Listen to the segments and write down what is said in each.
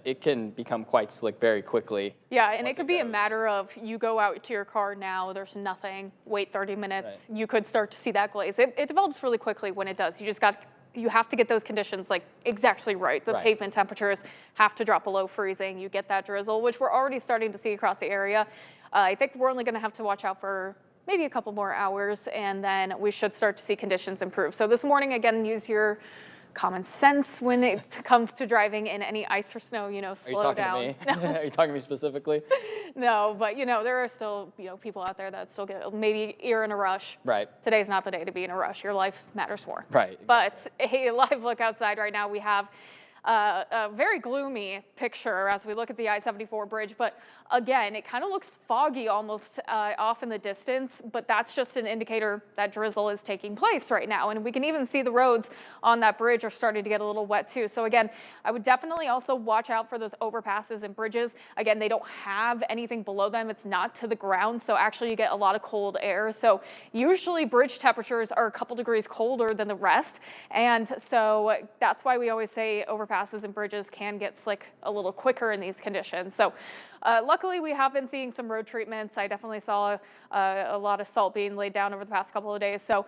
It can become quite slick very quickly. Yeah, and it once could be a goes. matter of you go out to your car now, there's nothing, wait 30 minutes, Right. you could start to see that glaze. It develops really quickly when it does. You have to get those conditions like exactly right. The Right. pavement temperatures have to drop below freezing. You get that drizzle, which we're already starting to see across the area. I think we're only going to have to watch out for maybe a couple more hours, and then we should start to see conditions improve. So this morning, again, use your common sense when it comes to driving in any ice or snow, slow down. Are you talking to me? Are you talking to me specifically? No, but there are still, people out there that still get, maybe you're in a rush. Right. Today's not the day to be in a rush. Your life matters more. Right. But a live look outside right now, we have a very gloomy picture as we look at the I-74 bridge. But again, it kind of looks foggy almost off in the distance, but that's just an indicator that drizzle is taking place right now. And we can even see the roads on that bridge are starting to get a little wet too. So again, I would definitely also watch out for those overpasses and bridges. Again, they don't have anything below them. It's not to the ground. So actually you get a lot of cold air. So usually bridge temperatures are a couple degrees colder than the rest. And so that's why we always say overpasses and bridges can get slick a little quicker in these conditions. So luckily, we have been seeing some road treatments. I definitely saw a lot of salt being laid down over the past couple of days. So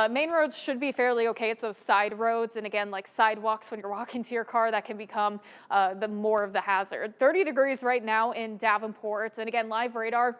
main roads should be fairly okay. It's those side roads. And again, like sidewalks when you're walking to your car, that can become the more of the hazard. 30 degrees right now in Davenport. And again, live radar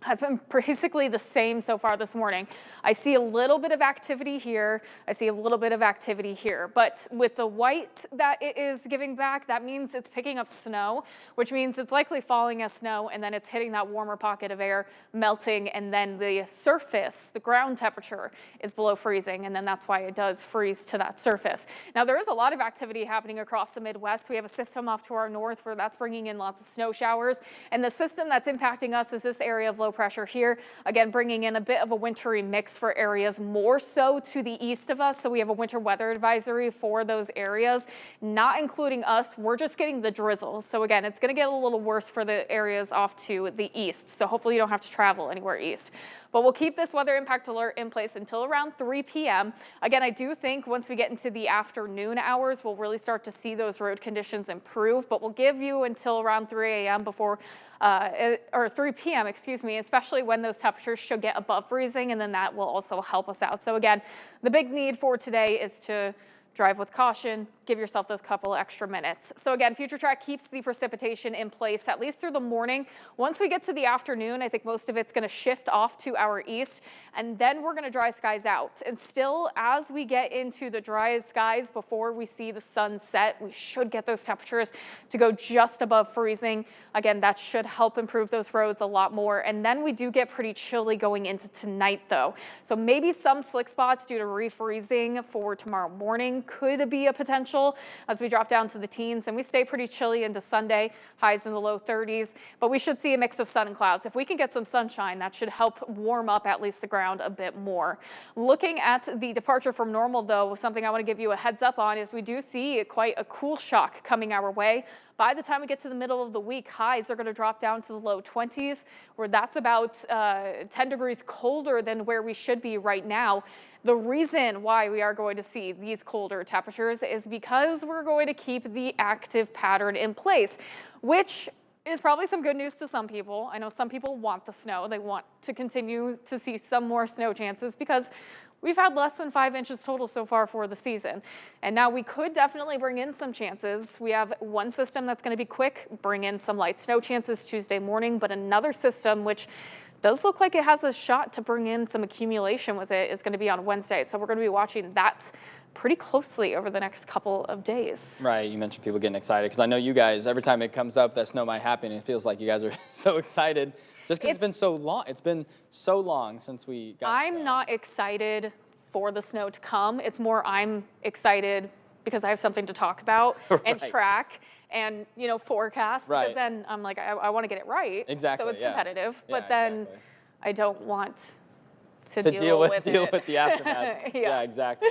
has been basically the same so far this morning. I see a little bit of activity here. I see a little bit of activity here. But with the white that it is giving back, that means it's picking up snow, which means it's likely falling as snow, and then it's hitting that warmer pocket of air, melting, and then the surface, the ground temperature, is below freezing, and then that's why it does freeze to that surface. Now, there is a lot of activity happening across the Midwest. We have a system off to our north where that's bringing in lots of snow showers, and the system that's impacting us is this area of low pressure here, again bringing in a bit of a wintry mix for areas more so to the east of us. So we have a winter weather advisory for those areas, not including us. We're just getting the drizzle. So again, it's going to get a little worse for the areas off to the east. So hopefully you don't have to travel anywhere east. But we'll keep this weather impact alert in place until around 3 p.m. Again, I do think once we get into the afternoon hours, we'll really start to see those road conditions improve. But we'll give you until around 3 a.m. or 3 p.m., excuse me, especially when those temperatures should get above freezing, and then that will also help us out. So again, the big need for today is to drive with caution, give yourself those couple extra minutes. So again, Future Track keeps the precipitation in place at least through the morning. Once we get to the afternoon, I think most of it's going to shift off to our east, and then we're going to dry skies out. And still, as we get into the dry skies before we see the sun set, we should get those temperatures to go just above freezing. Again, that should help improve those roads a lot more. And then we do get pretty chilly going into tonight, though. So maybe some slick spots due to refreezing for tomorrow morning could be a potential as we drop down to the teens, and we stay pretty chilly into Sunday, highs in the low 30s, but we should see a mix of sun and clouds. If we can get some sunshine, that should help warm up at least the ground a bit more. Looking at the departure from normal, though, something I want to give you a heads up on is we do see quite a cool shock coming our way. By the time we get to the middle of the week, highs are going to drop down to the low 20s, where that's about 10 degrees colder than where we should be right now. The reason why we are going to see these colder temperatures is because we're going to keep the active pattern in place, which is probably some good news to some people. I know some people want the snow. They want to continue to see some more snow chances because we've had less than 5 inches total so far for the season. And now we could definitely bring in some chances. We have one system that's going to be quick, bring in some light snow chances Tuesday morning, but another system which does look like it has a shot to bring in some accumulation with it is going to be on Wednesday. So we're going to be watching that pretty closely over the next couple of days. Right, you mentioned people getting excited because I know you guys, every time it comes up that snow might happen, it feels like you guys are so excited just because it's been so long. It's been so long since we got I'm snow. not excited for the snow to come. It's more I'm excited because I have something to talk about and track and forecast, because then I'm like, I want to get it right. Exactly. So it's competitive, Yeah, but then exactly. I don't want to deal with it. the aftermath. Yeah, exactly.